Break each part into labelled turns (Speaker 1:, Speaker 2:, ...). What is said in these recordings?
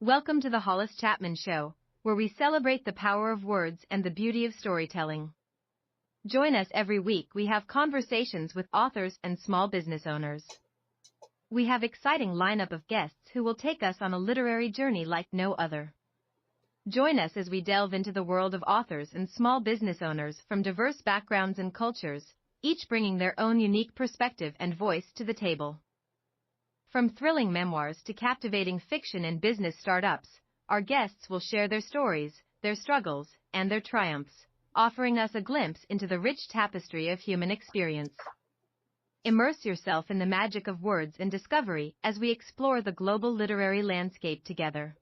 Speaker 1: Welcome to the Hollis Chapman Show, where we celebrate the power of words and the beauty of storytelling. Join us every week. We have conversations with authors and small business owners. We have exciting lineup of guests who will take us on a literary journey like no other. Join us as we delve into the world of authors and small business owners from diverse backgrounds and cultures, each bringing their own unique perspective and voice to the table. From thrilling memoirs to captivating fiction and business startups, our guests will share their stories, their struggles, and their triumphs, offering us a glimpse into the rich tapestry of human experience. Immerse yourself in the magic of words and discovery as we explore the global literary landscape together.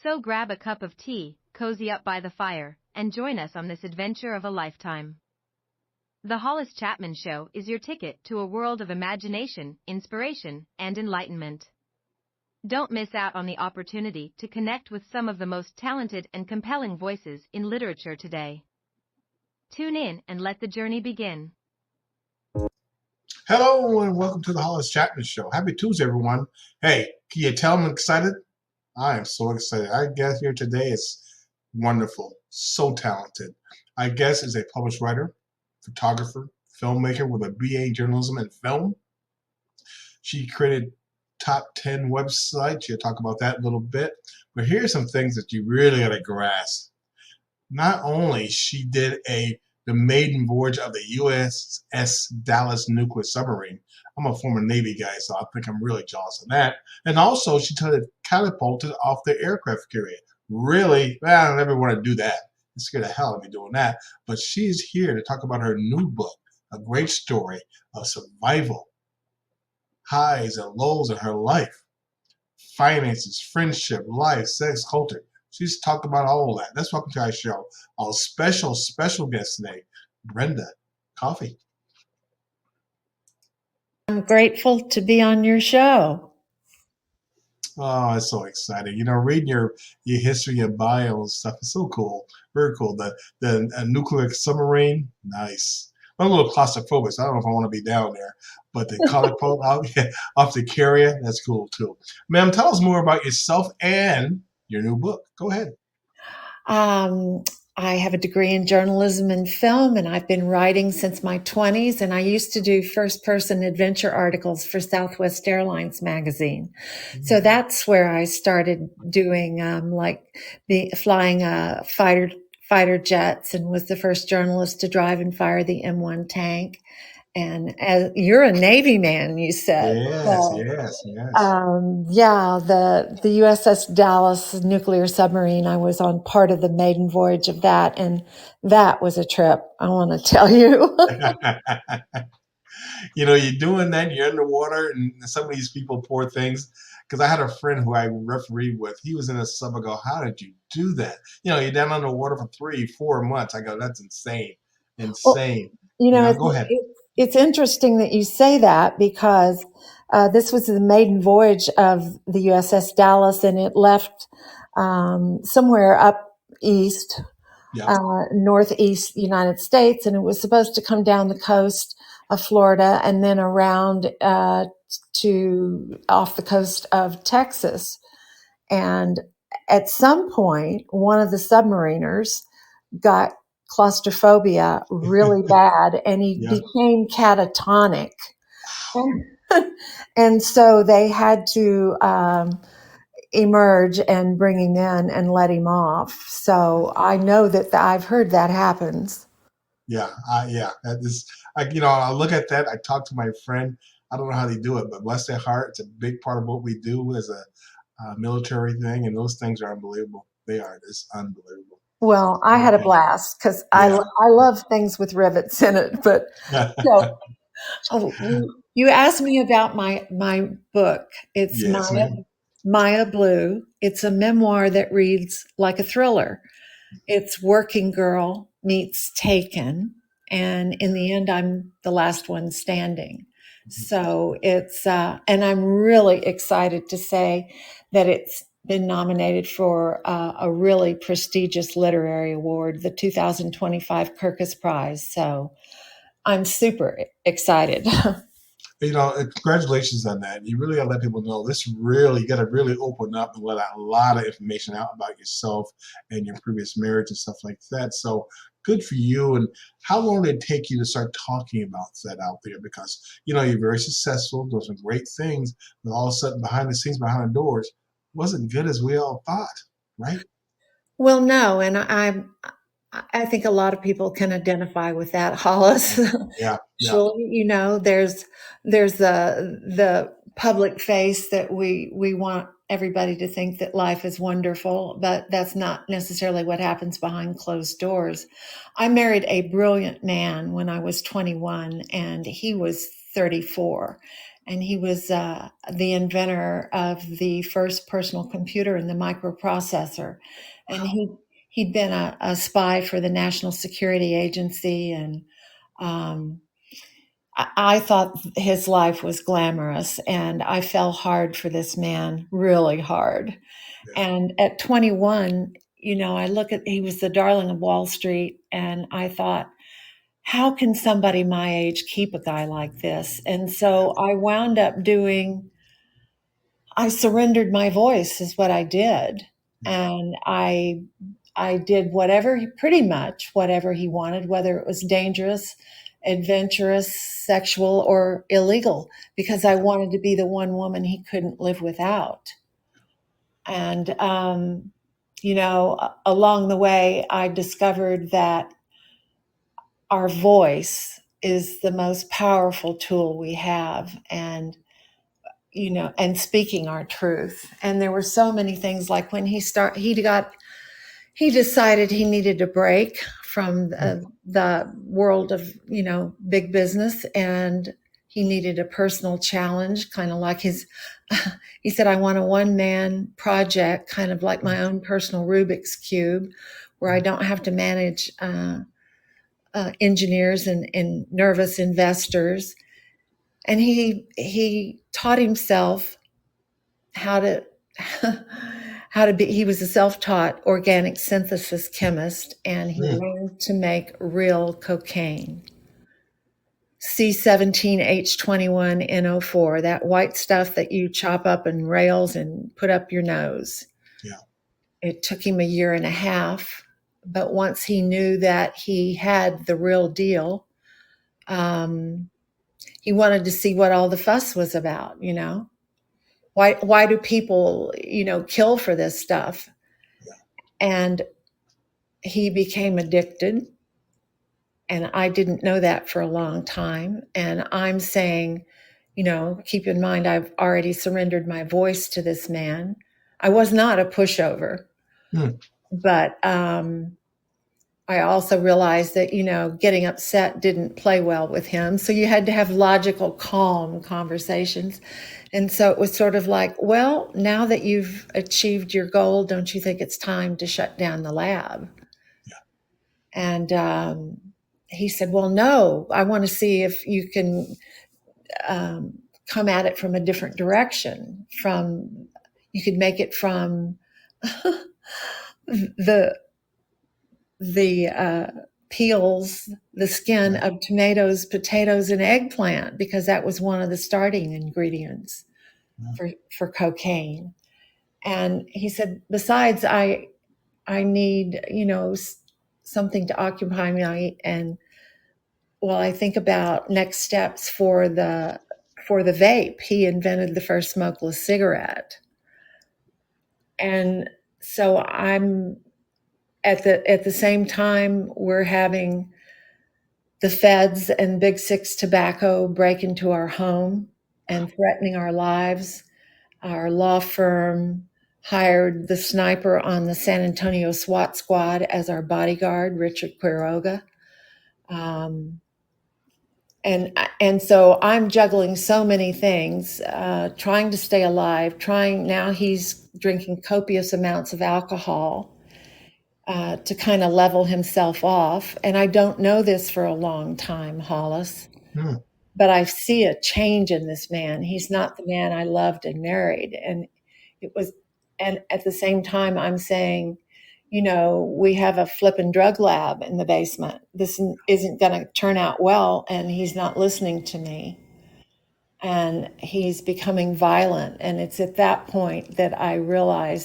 Speaker 1: So grab a cup of tea, cozy up by the fire, and join us on this adventure of a lifetime. The Hollis Chapman Show is your ticket to a world of imagination, inspiration, and enlightenment. Don't miss out on the opportunity to connect with some of the most talented and compelling voices in literature today. Tune in and let the journey begin.
Speaker 2: Hello and welcome to the Hollis Chapman Show. Happy Tuesday, everyone. Hey, can you tell I'm excited? I am so excited. Our guest here today is wonderful, so talented. Our guest is a published writer, photographer, filmmaker with a BA in journalism and film. She created top 10 websites. She'll talk about that a little bit. But here's some things that you really got to grasp. Not only she did the maiden voyage of the USS Dallas nuclear submarine. I'm a former Navy guy, so I think I'm really jealous of that. And also, she catapulted off the aircraft carrier. Really? Well, I never want to do that. It scared the hell out of me doing that. But she's here to talk about her new book, a great story of survival, highs and lows in her life, finances, friendship, life, sex, culture. She's talked about all of that. Let's welcome to our show our special guest today, Brenda Coffee.
Speaker 3: I'm grateful to be on your show.
Speaker 2: Oh, it's so exciting. You know, reading your history, your bio and stuff is so cool. Very cool. The nuclear submarine, nice. I'm a little claustrophobic, so I don't know if I want to be down there. But the catapult off the carrier, that's cool too. Ma'am, tell us more about yourself and your new book. Go ahead.
Speaker 3: I have a degree in journalism and film, and I've been writing since my 20s. And I used to do first-person adventure articles for Southwest Airlines magazine. So that's where I started doing flying fighter jets, and was the first journalist to drive and fire the M1 tank. And as you're a Navy man, you said.
Speaker 2: Yes.
Speaker 3: The USS Dallas nuclear submarine, I was on part of the maiden voyage of that, and that was a trip, I want to tell you.
Speaker 2: You know, you're doing that, you're underwater, and some of these people, poor things, because I had a friend who I refereed with. He was in a sub. I go, how did you do that? You know, you're down underwater for 3-4 months. I go, that's insane. Insane.
Speaker 3: Well,
Speaker 2: go ahead.
Speaker 3: It's interesting that you say that, because this was the maiden voyage of the USS Dallas, and it left somewhere up east, northeast United States, and it was supposed to come down the coast of Florida and then around to off the coast of Texas. And at some point, one of the submariners got claustrophobia really bad, and he became catatonic. And so they had to emerge and bring him in and let him off. So I know that I've heard that happens.
Speaker 2: That is, I look at that. I talk to my friend. I don't know how they do it, but bless their heart, it's a big part of what we do as a military thing, and those things are unbelievable. They are just unbelievable.
Speaker 3: Well, I had a blast, because I love things with rivets in it. But you asked me about my book. It's Maya Blue. It's a memoir that reads like a thriller. It's Working Girl meets Taken, and in the end, I'm the last one standing. So it's and I'm really excited to say that it's been nominated for a really prestigious literary award, the 2025 Kirkus Prize. So I'm super excited.
Speaker 2: And congratulations on that. You really got to let people know this. Really, you got to really open up and let out a lot of information out about yourself and your previous marriage and stuff like that. So good for you. And how long did it take you to start talking about that out there? Because you're very successful, doing some great things, but all of a sudden, behind the scenes, behind the doors, wasn't good as we all thought, right?
Speaker 3: Well, no, and I think a lot of people can identify with that, Hollis.
Speaker 2: Yeah, yeah,
Speaker 3: Surely, there's the public face that we want everybody to think that life is wonderful, but that's not necessarily what happens behind closed doors. I married a brilliant man when I was 21, and he was 34, and he was the inventor of the first personal computer and the microprocessor, and he'd been a spy for the National Security Agency, and um, I thought his life was glamorous, and I fell hard for this man, really hard.
Speaker 2: yeah.
Speaker 3: And at 21, he was the darling of Wall Street, and I thought, how can somebody my age keep a guy like this? And so I surrendered my voice, is what I did. And I did pretty much whatever he wanted, whether it was dangerous, adventurous, sexual, or illegal, because I wanted to be the one woman he couldn't live without. And, along the way, I discovered that our voice is the most powerful tool we have. And speaking our truth. And there were so many things, like when he decided he needed a break from the world of, big business, and he needed a personal challenge, kind of like he said, I want a one-man project, kind of like my own personal Rubik's Cube, where I don't have to manage engineers and nervous investors. And he taught himself how to be. He was a self-taught organic synthesis chemist, and he learned to make real cocaine. C17H21NO4, that white stuff that you chop up in rails and put up your nose.
Speaker 2: Yeah.
Speaker 3: It took him a year and a half, but once he knew that he had the real deal, he wanted to see what all the fuss was about, Why do people, kill for this stuff?
Speaker 2: Yeah.
Speaker 3: And he became addicted. And I didn't know that for a long time. And I'm saying, keep in mind, I've already surrendered my voice to this man. I was not a pushover, but I also realized that, getting upset didn't play well with him. So you had to have logical, calm conversations. And so it was sort of like, well, now that you've achieved your goal, don't you think it's time to shut down the lab?
Speaker 2: Yeah.
Speaker 3: And he said, well, no, I want to see if you can come at it from a different direction. You could make it from the peels, the skin of tomatoes, potatoes, and eggplant, because that was one of the starting ingredients for cocaine. And he said, besides, I need, something to occupy me. And while I think about next steps for the vape, he invented the first smokeless cigarette. And so I'm at the same time, we're having the feds and Big Six Tobacco break into our home and threatening our lives. Our law firm hired the sniper on the San Antonio SWAT squad as our bodyguard, Richard Quiroga. And so I'm juggling so many things, trying to stay alive, now he's drinking copious amounts of alcohol to kind of level himself off. And I don't know this for a long time, Hollis, but I see a change in this man. He's not the man I loved and married. And at the same time, I'm saying, we have a flippin' drug lab in the basement. This isn't going to turn out well, and he's not listening to me. and he's becoming violent. And it's at that point that I realized